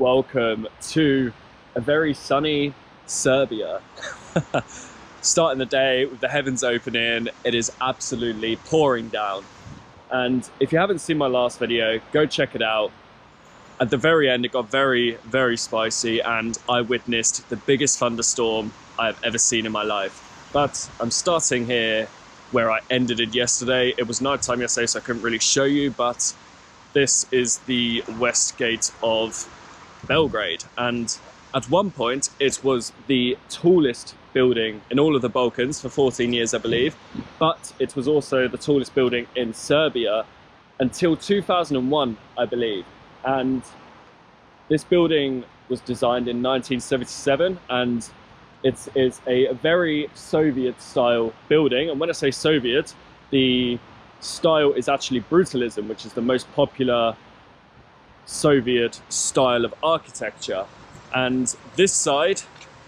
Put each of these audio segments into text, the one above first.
welcome to a very sunny Serbia. Starting the day with the heavens opening, it is absolutely pouring down. And if you haven't seen my last video, go check it out. At the very end, it got very, very spicy and I witnessed the biggest thunderstorm I've ever seen in my life. But I'm starting here where I ended it yesterday. It was nighttime yesterday, so I couldn't really show you, but this is the west gate of Belgrade. And at one point, it was the tallest building in all of the Balkans for 14 years, I believe. But it was also the tallest building in Serbia until 2001, I believe. And this building was designed in 1977, and it is a very Soviet-style building. And when I say Soviet, the style is actually brutalism, which is the most popular Soviet style of architecture. And this side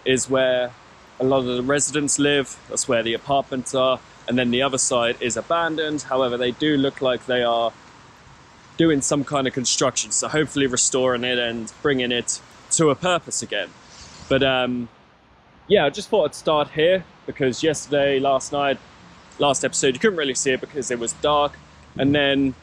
is where a lot of the residents live. That's where the apartments are. And then the other side is abandoned. However, they do look like they are doing some kind of construction, so hopefully restoring it and bringing it to a purpose again. But yeah, I just thought I'd start here because yesterday, last episode, you couldn't really see it because it was dark. And then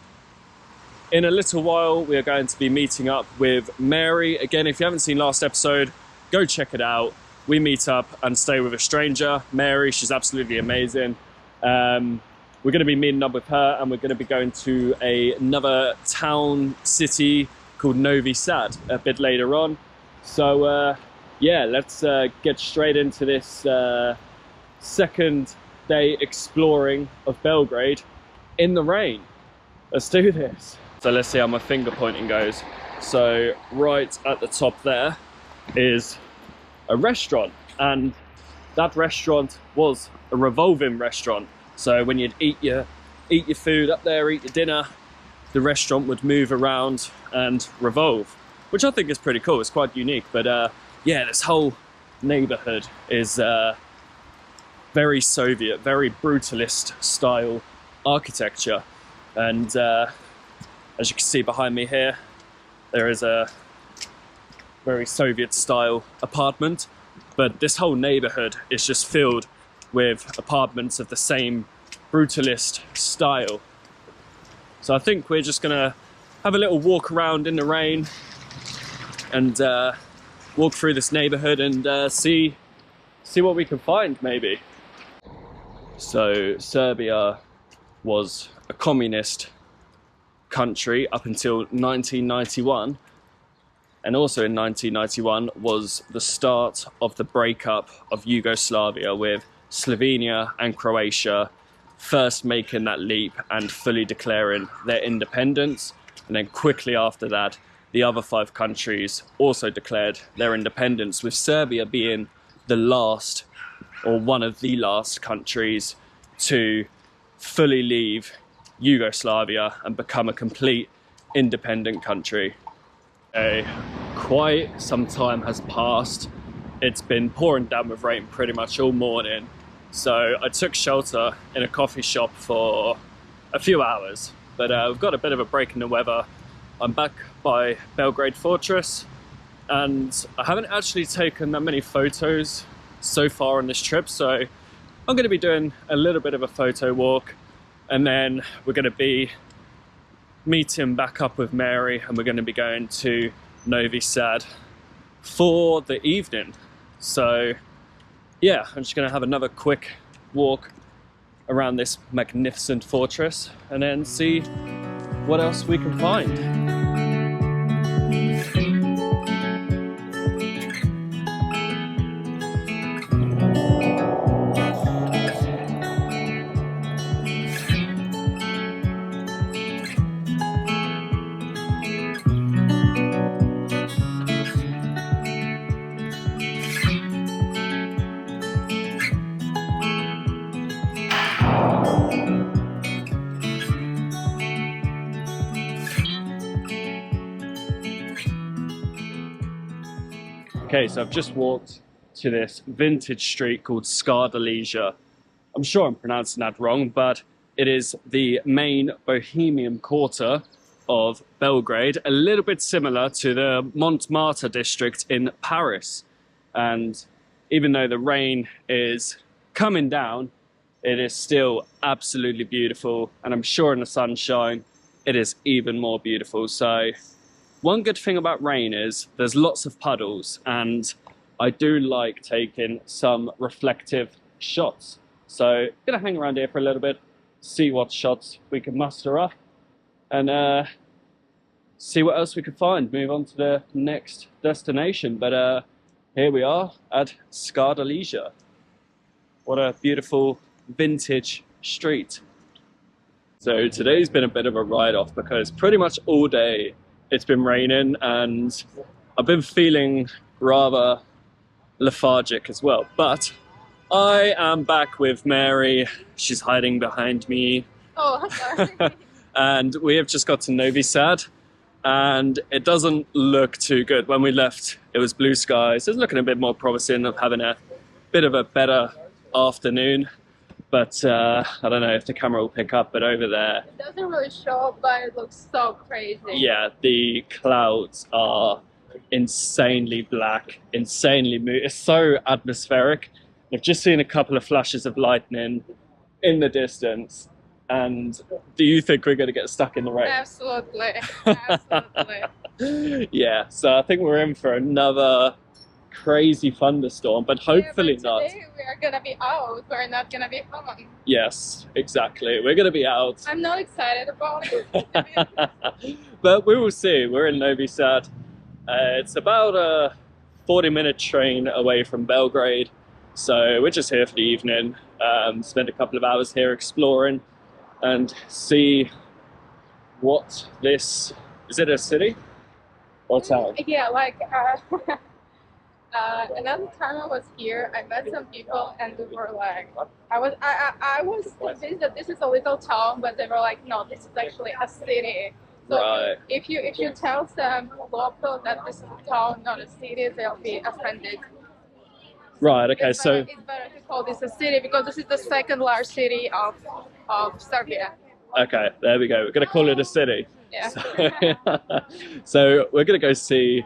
in a little while, we are going to be meeting up with Mary. Again, if you haven't seen last episode, go check it out. We meet up and stay with a stranger, Mary. She's absolutely amazing. We're going to be meeting up with her, and we're going to be going to another town, city called Novi Sad a bit later on. So yeah, let's get straight into this second day exploring of Belgrade in the rain. Let's do this. So let's see how my finger pointing goes. So right at the top there is a restaurant, and that restaurant was a revolving restaurant. So when you'd eat your food up there, eat your dinner, the restaurant would move around and revolve, which I think is pretty cool. It's quite unique. But yeah, this whole neighborhood is very Soviet, very brutalist style architecture. And as you can see behind me here, there is a very Soviet style apartment. But this whole neighborhood is just filled with apartments of the same brutalist style. So I think we're just gonna have a little walk around in the rain and walk through this neighborhood and see what we can find, maybe. So Serbia was a communist country up until 1991. And also in 1991 was the start of the breakup of Yugoslavia, with Slovenia and Croatia first making that leap and fully declaring their independence. And then quickly after that, the other 5 countries also declared their independence, with Serbia being the last, or one of the last countries to fully leave Yugoslavia and become a complete independent country. Quite some time has passed. It's been pouring down with rain pretty much all morning. So I took shelter in a coffee shop for a few hours, but we've got a bit of a break in the weather. I'm back by Belgrade Fortress, and I haven't actually taken that many photos so far on this trip, so I'm going to be doing a little bit of a photo walk, and then we're going to be meeting back up with Mary, and we're going to be going to Novi Sad for the evening. So yeah, I'm just going to have another quick walk around this magnificent fortress and then see what else we can find. Okay, so I've just walked to this vintage street called Skadalija. I'm sure I'm pronouncing that wrong, but it is the main Bohemian quarter of Belgrade, a little bit similar to the Montmartre district in Paris. And even though the rain is coming down, it is still absolutely beautiful. And I'm sure in the sunshine, it is even more beautiful. So one good thing about rain is there's lots of puddles, and I do like taking some reflective shots. So I'm gonna hang around here for a little bit, see what shots we can muster up, and see what else we can find. Move on to the next destination. But here we are at Skadalija. What a beautiful vintage street. So today's been a bit of a write-off because pretty much all day it's been raining, and I've been feeling rather lethargic as well. But I am back with Mary. She's hiding behind me. Oh, sorry. And we have just got to Novi Sad, and it doesn't look too good. When we left, it was blue skies. It's looking a bit more promising of having a bit of a better afternoon. But I don't know if the camera will pick up, but over there... It doesn't really show, but it looks so crazy. Yeah, the clouds are insanely black, insanely it's so atmospheric. I've just seen a couple of flashes of lightning in the distance. And do you think we're going to get stuck in the rain? Absolutely, absolutely. Yeah, so I think we're in for another crazy thunderstorm, but hopefully but not. Today we are going to be out, we're not going to be home. Yes, exactly. We're going to be out. I'm not excited about it. But we will see. We're in Novi Sad. It's about a 40-minute train away from Belgrade. So we're just here for the evening, spend a couple of hours here exploring and see what this... Is it a city or town? Yeah, like another time I was here, I met some people and they were like, I was convinced that this is a little town, but they were like, no, this is actually a city. So Right. if you tell some local that this is a town, not a city, they'll be offended. Right, okay, It's so... better to call this a city because this is the second largest city of Serbia. Okay, there we go. We're going to call it a city. Yeah. So we're going to go see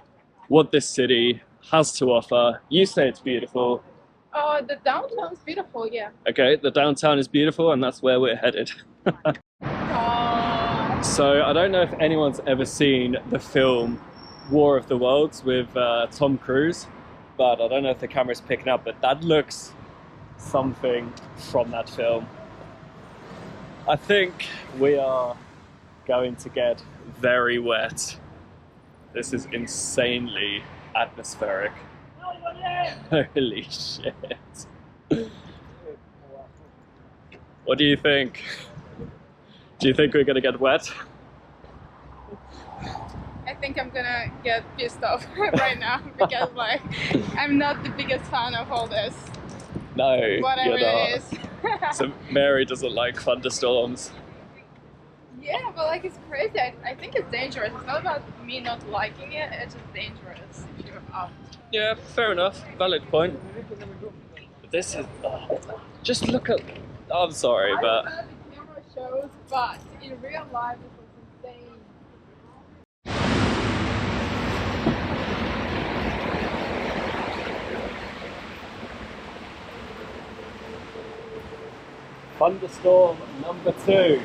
what this city has to offer. You say it's beautiful. Oh, the downtown is beautiful, yeah. Okay, the downtown is beautiful, and that's where we're headed. So I don't know if anyone's ever seen the film War of the Worlds with Tom Cruise, but I don't know if the camera's picking up, but that looks something from that film. I think we are going to get very wet. This is insanely atmospheric. Holy shit. What do you think? Do you think we're gonna get wet? I think I'm gonna get pissed off right now because like I'm not the biggest fan of all this. No, Whatever you're not. it is. So Mary doesn't like thunderstorms. Yeah, but like it's crazy. I think it's dangerous. It's not about me not liking it, it's just dangerous if you're out. Yeah, fair enough. Valid point. But this is... just look at... I'm sorry, I but... know the camera shows, but in real life it was insane. Thunderstorm number 2.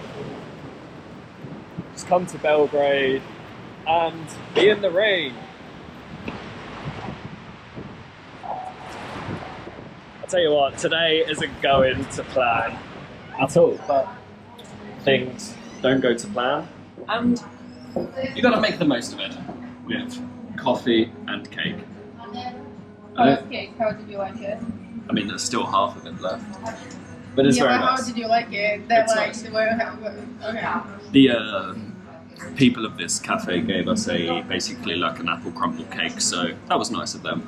Just come to Belgrade and be in the rain. I'll tell you what, today isn't going to plan at all, but things don't go to plan, and you gotta make the most of it with coffee and cake. Cake, how did you like it? I mean, there's still half of it left. But it's Yeah, very but how nice. did you like it? That It's like nice. okay. The people of this cafe gave us basically like an apple crumble cake, so that was nice of them.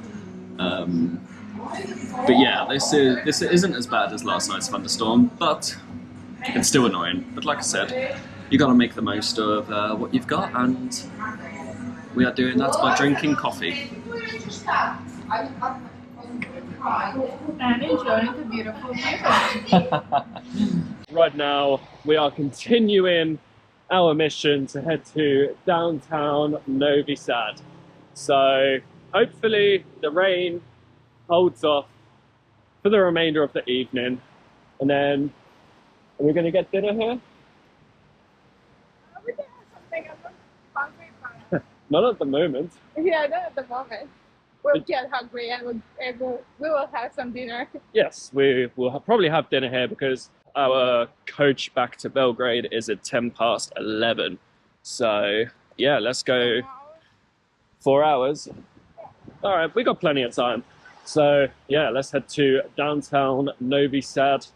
But yeah, this isn't as bad as last night's thunderstorm, but it's still annoying. But like I said, you got to make the most of what you've got, and we are doing that by drinking coffee. And enjoying the beautiful view. Right now, we are continuing our mission to head to downtown Novi Sad. So hopefully the rain holds off for the remainder of the evening, and then are we going to get dinner here? We can have something. I'm not hungry, but Not at the moment. yeah, not at the moment. We'll get hungry and we will have some dinner. Yes, we will probably have dinner here because our coach back to Belgrade is at 11:10. So yeah, let's go. 4 hours. All right, we got plenty of time. So yeah, let's head to downtown Novi Sad,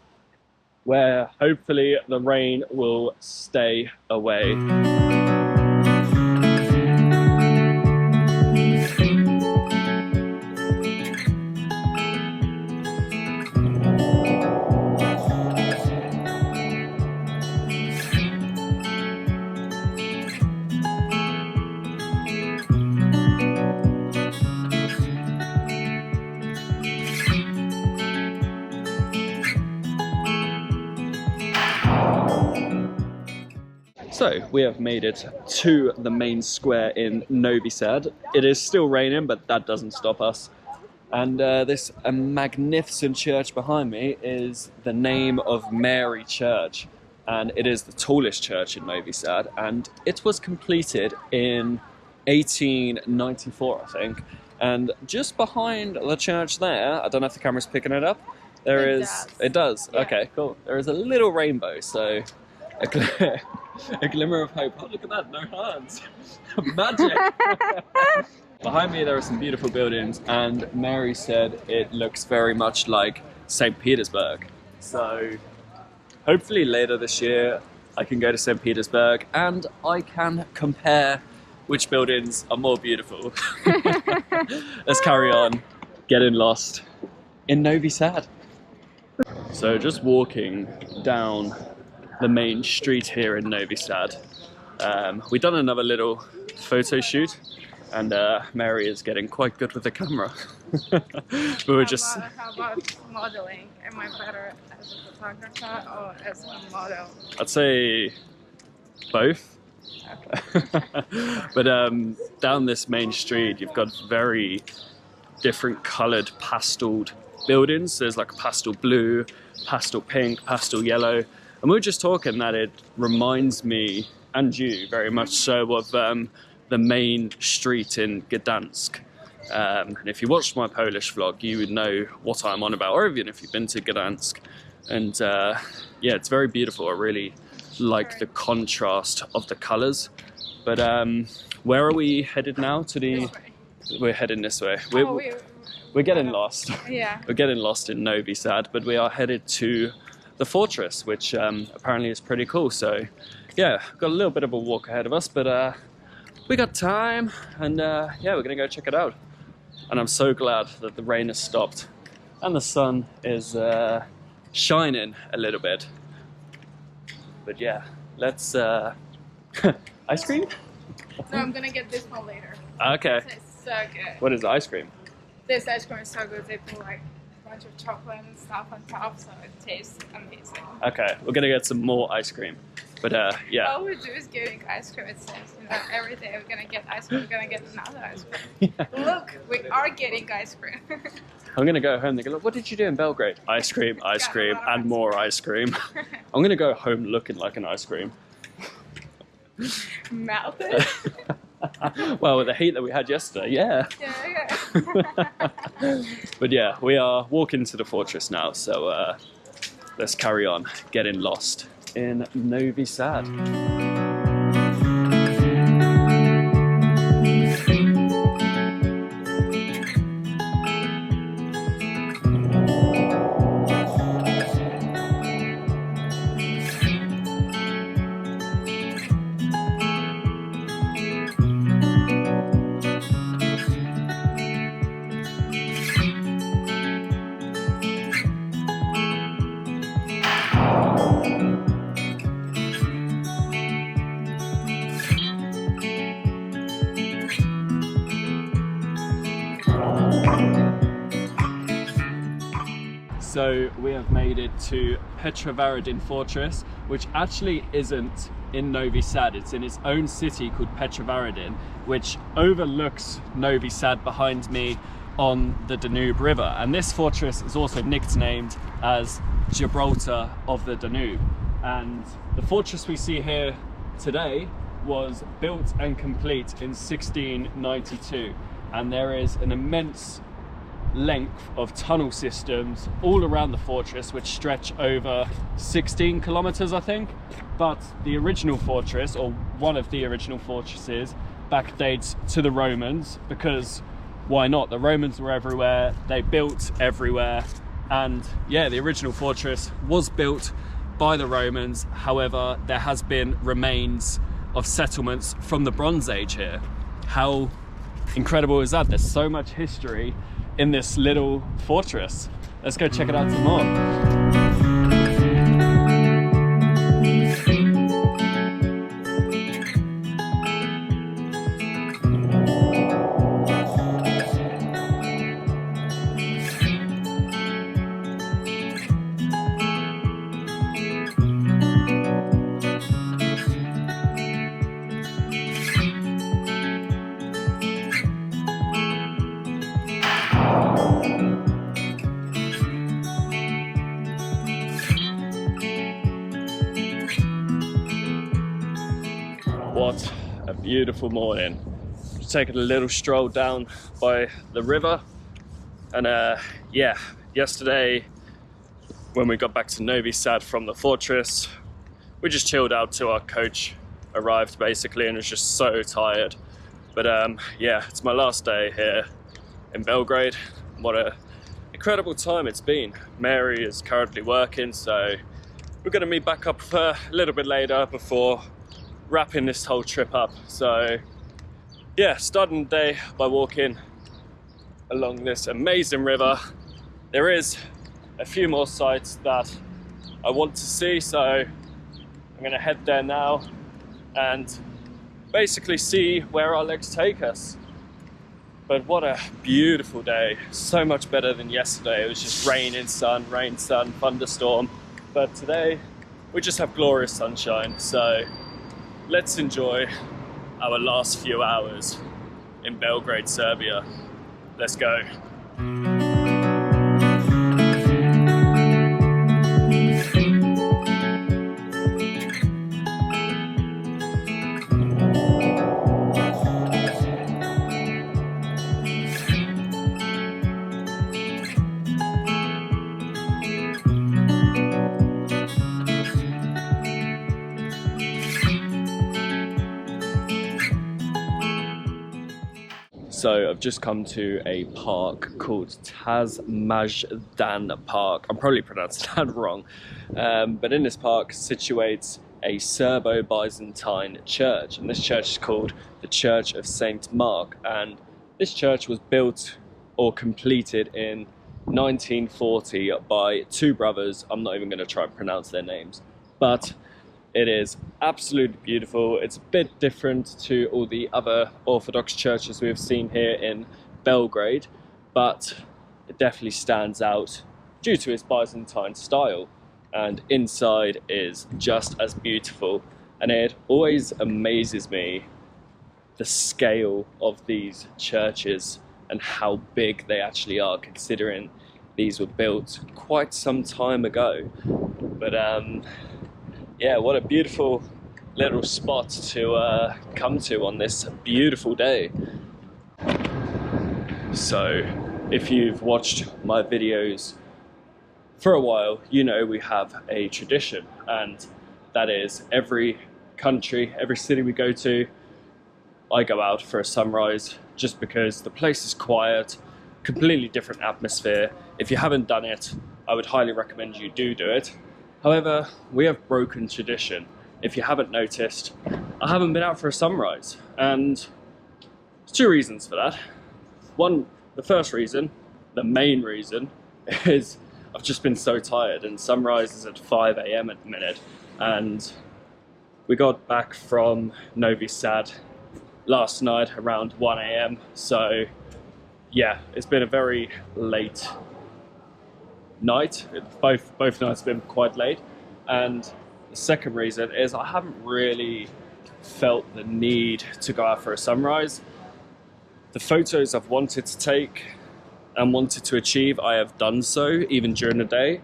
where hopefully the rain will stay away. So we have made it to the main square in Novi Sad. It is still raining, but that doesn't stop us. And this magnificent church behind me is the name of Mary Church. And it is the tallest church in Novi Sad. And it was completed in 1894, I think. And just behind the church there, I don't know if the camera's picking it up, it does. Yeah. Okay, cool. There is a little rainbow, so a glimmer of hope. Oh, look at that, no hands. Magic. Behind me there are some beautiful buildings, and Mary said it looks very much like St. Petersburg. So hopefully later this year I can go to St. Petersburg and I can compare which buildings are more beautiful. Let's carry on getting lost in Novi Sad. So just walking down the main street here in Novi Sad. We've done another little photo shoot, and Mary is getting quite good with the camera. We were just... How about modeling? Am I better as a photographer or as a model? I'd say both. Okay. But down this main street, you've got very different coloured pasteled buildings. There's like pastel blue, pastel pink, pastel yellow. And we were just talking that it reminds me, and you very much so, of the main street in Gdansk. And if you watched my Polish vlog, you would know what I'm on about, or even if you've been to Gdansk. And yeah, it's very beautiful. I really like the contrast of the colours. But where are we headed now? We're heading this way. We're getting lost. Yeah. We're getting lost in Novi Sad, but we are headed to the fortress, which apparently is pretty cool. So yeah, got a little bit of a walk ahead of us, but we got time, and yeah, we're gonna go check it out. And I'm so glad that the rain has stopped and the sun is shining a little bit. But yeah, let's ice cream? No, I'm gonna get this one later. Okay. This is so good. What is ice cream? This ice cream is so good. They put like a bunch of chocolate and stuff on top, so it tastes amazing. Okay, we're gonna get some more ice cream. But yeah. All we do is getting ice cream, it says. You know, every day we're gonna get ice cream, we're gonna get another ice cream. Yeah. Look, we are getting ice cream. I'm gonna go home and go, look, what did you do in Belgrade? Ice cream, and more ice cream. I'm gonna go home looking like an ice cream. Melted? Well, with the heat that we had yesterday, yeah. Yeah. But yeah, we are walking to the fortress now, so let's carry on getting lost in Novi Sad. So we have made it to Petrovaradin Fortress, which actually isn't in Novi Sad. It's in its own city called Petrovaradin, which overlooks Novi Sad behind me on the Danube River. And this fortress is also nicknamed as Gibraltar of the Danube. And the fortress we see here today was built and complete in 1692. And there is an immense length of tunnel systems all around the fortress, which stretch over 16 kilometers, I think. But the original fortress, or one of the original fortresses, backdates to the Romans, because why not? The Romans were everywhere, they built everywhere, and yeah, the original fortress was built by the Romans. However, there has been remains of settlements from the Bronze Age here. How incredible is that? There's so much history in this little fortress. Let's go check it out some more. What a beautiful morning. Just taking a little stroll down by the river. And yeah, yesterday when we got back to Novi Sad from the fortress, we just chilled out till our coach arrived basically, and was just so tired. But yeah, it's my last day here in Belgrade. What an incredible time it's been. Mary is currently working, so we're going to meet back up a little bit later before wrapping this whole trip up. So yeah, starting the day by walking along this amazing river. There is a few more sites that I want to see, so I'm going to head there now and basically see where our legs take us. But what a beautiful day. So much better than yesterday. It was just rain, sun, thunderstorm. But today we just have glorious sunshine. So let's enjoy our last few hours in Belgrade, Serbia. Let's go. So I've just come to a park called Tazmajdan Park. I'm probably pronouncing that wrong. But in this park situates a Serbo-Byzantine church. And this church is called the Church of Saint Mark. And this church was built or completed in 1940 by two brothers. I'm not even going to try and pronounce their names. But it is absolutely beautiful. It's a bit different to all the other Orthodox churches we've seen here in Belgrade, but it definitely stands out due to its Byzantine style. And inside is just as beautiful. And it always amazes me the scale of these churches and how big they actually are, considering these were built quite some time ago. But yeah, what a beautiful little spot to come to on this beautiful day. So if you've watched my videos for a while, you know we have a tradition, and that is every country, every city we go to, I go out for a sunrise just because the place is quiet, completely different atmosphere. If you haven't done it, I would highly recommend you do it. However, we have broken tradition. If you haven't noticed, I haven't been out for a sunrise, and there's two reasons for that. One, the first reason, the main reason, is I've just been so tired, and sunrise is at 5 AM at the minute, and we got back from Novi Sad last night around 1 AM, so yeah, it's been a very late night. Both nights have been quite late, and The second reason is I haven't really felt the need to go out for a sunrise. The photos I've wanted to take and wanted to achieve, I have done so, even during the day.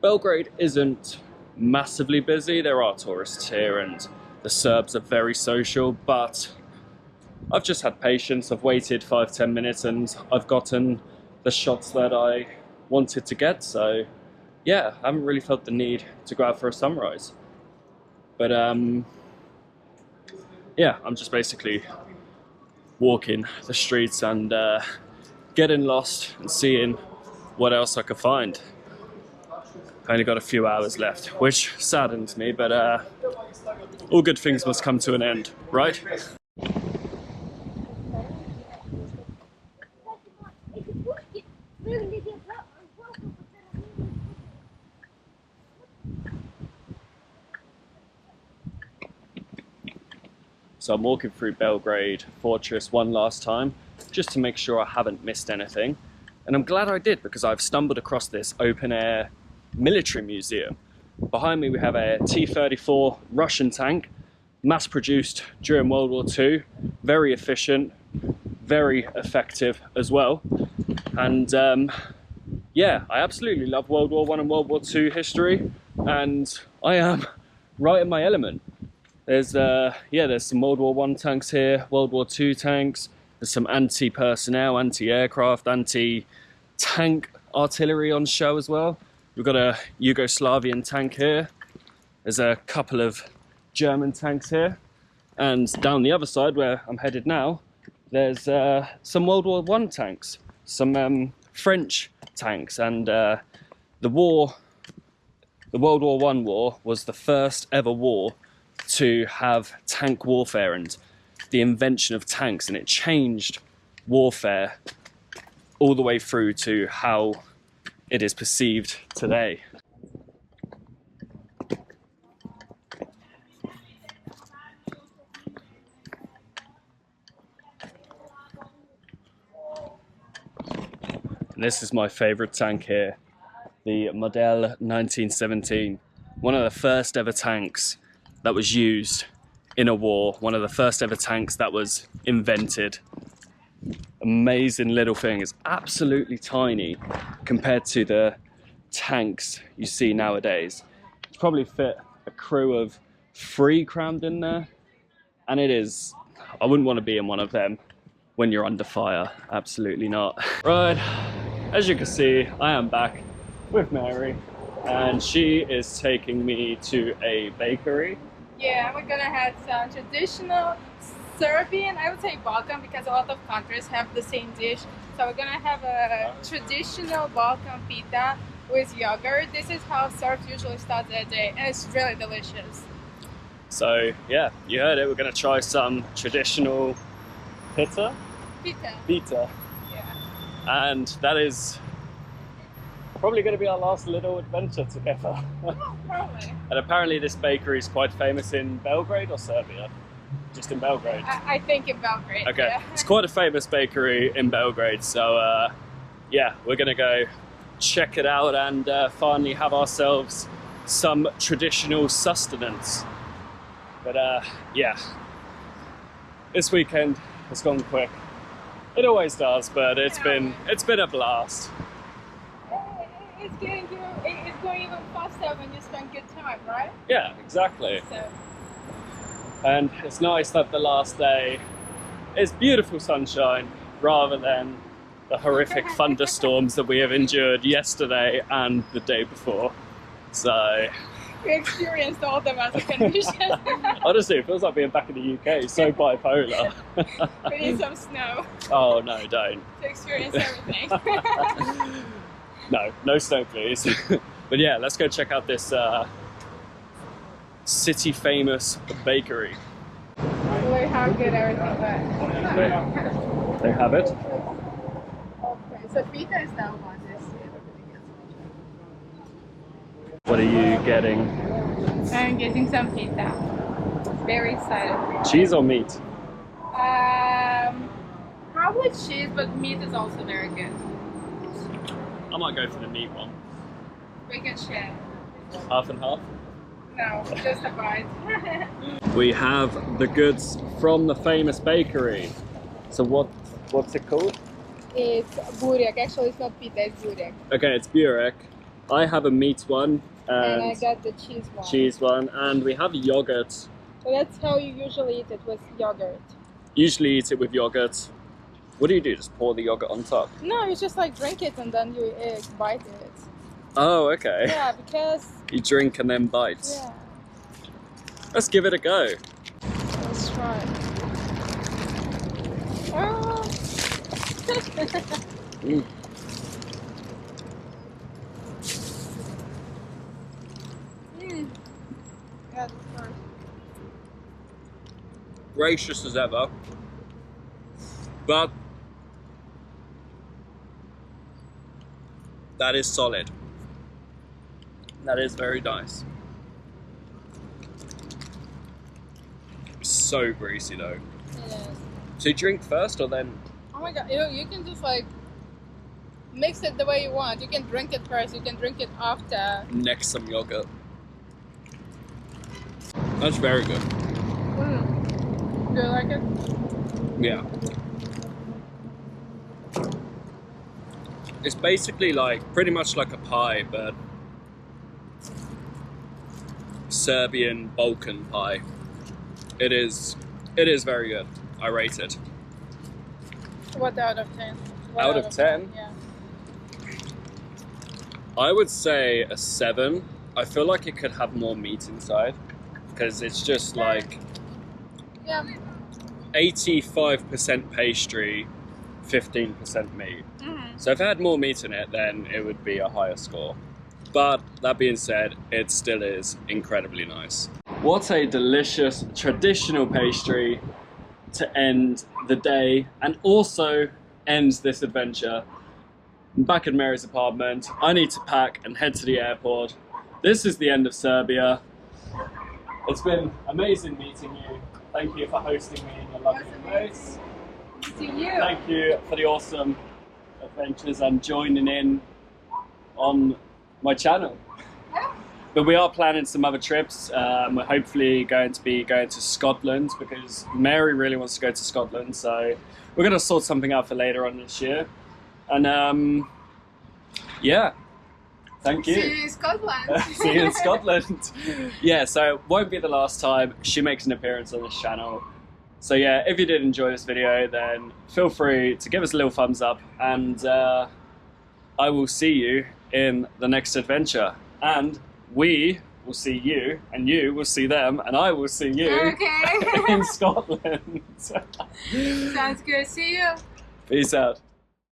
Belgrade isn't massively busy. There are tourists here and the Serbs are very social, but I've just had patience. I've waited 5-10 minutes and I've gotten the shots that I wanted to get. So yeah, I haven't really felt the need to go out for a sunrise. But yeah, I'm just basically walking the streets and getting lost and seeing what else I could find. I only got a few hours left, which saddens me, but all good things must come to an end, right? So I'm walking through Belgrade Fortress one last time, just to make sure I haven't missed anything. And I'm glad I did, because I've stumbled across this open-air military museum. Behind me we have a T-34 Russian tank, mass-produced during World War II, very efficient, very effective as well. And yeah, I absolutely love World War I and World War II history, and I am right in my element. There's some World War I tanks here, World War II tanks. There's some anti-personnel, anti-aircraft, anti-tank artillery on show as well. We've got a Yugoslavian tank here. There's a couple of German tanks here. And down the other side, where I'm headed now, there's some World War I tanks, some French tanks. And the World War I war was the first ever war to have tank warfare and the invention of tanks, and it changed warfare all the way through to how it is perceived today. And this is my favorite tank here, the Model 1917, one of the first ever tanks that was used in a war, one of the first ever tanks that was invented. Amazing little thing. It's absolutely tiny compared to the tanks you see nowadays. It's probably fit a crew of 3 crammed in there, and it is, I wouldn't want to be in one of them when you're under fire. Absolutely not. Right, as you can see, I am back with Mary, and she is taking me to a bakery. Yeah, we're gonna have some traditional Serbian, I would say Balkan, because a lot of countries have the same dish. So we're gonna have a traditional Balkan pita with yogurt. This is how Serbs usually start their day, and it's really delicious. So yeah, you heard it, we're gonna try some traditional pita. Yeah. And that is probably going to be our last little adventure together. Oh, probably. And apparently this bakery is quite famous in Belgrade or Serbia? Just in Belgrade? I think in Belgrade. Okay, yeah. It's quite a famous bakery in Belgrade, so yeah, we're going to go check it out and finally have ourselves some traditional sustenance. But yeah, this weekend has gone quick. It always does, but it's been a blast. It's going even faster when you spend good time, right? Yeah, exactly. So. And it's nice that the last day is beautiful sunshine rather than the horrific thunderstorms that we have endured yesterday and the day before. So we experienced all the weather conditions. Honestly, it feels like being back in the UK. It's so bipolar. We need some snow. Oh no, don't. To experience everything. No snow please. But yeah, let's go check out this city famous bakery. Really how good everything was. They have it. Okay, so pita is that one. What are you getting? I'm getting some pita. Very excited. Cheese or meat? Probably cheese, but meat is also very good. I might go for the meat one. We can share. Half and half? No, just a bite. We have the goods from the famous bakery. So what's it called? It's burek. Actually, it's not pita, it's burek. Okay, it's burek. I have a meat one And I got the cheese one. and we have yogurt. So that's how you usually eat it, with yogurt. Usually eat it with yogurt. What do? Just pour the yogurt on top? No, you just like drink it and then you bite it. Oh, okay. Yeah, because... You drink and then bite. Yeah. Let's give it a go. Let's try. Oh. Mm. Yeah, that's nice. Gracious as ever. But that is solid. That is very nice. So greasy though. It is. So you drink first or then? Oh my god, you can just like mix it the way you want. You can drink it first, you can drink it after. Next some yogurt. That's very good. Mm. Do you like it? Yeah. It's basically like, pretty much like a pie, but Serbian Balkan pie. It is very good. I rate it. What out of 10? What Out of 10? Yeah. I would say a 7. I feel like it could have more meat inside because it's just like Yeah. 85% pastry, 15% meat. Mm-hmm. So if it had more meat in it, then it would be a higher score. But that being said, it still is incredibly nice. What a delicious traditional pastry to end the day and also ends this adventure. I'm back at Mary's apartment. I need to pack and head to the airport. This is the end of Serbia. It's been amazing meeting you. Thank you for hosting me in your lovely place. To you. Thank you for the awesome adventures and joining in on my channel. Yeah. But we are planning some other trips. We're hopefully going to be going to Scotland because Mary really wants to go to Scotland. So we're going to sort something out for later on this year. And yeah, thank you. See you in Scotland. See you in Scotland. Yeah, so it won't be the last time she makes an appearance on this channel. So yeah, if you did enjoy this video, then feel free to give us a little thumbs up, and I will see you in the next adventure. And we will see you, and you will see them, and I will see you Okay. in Scotland. Sounds good. See you. Peace out.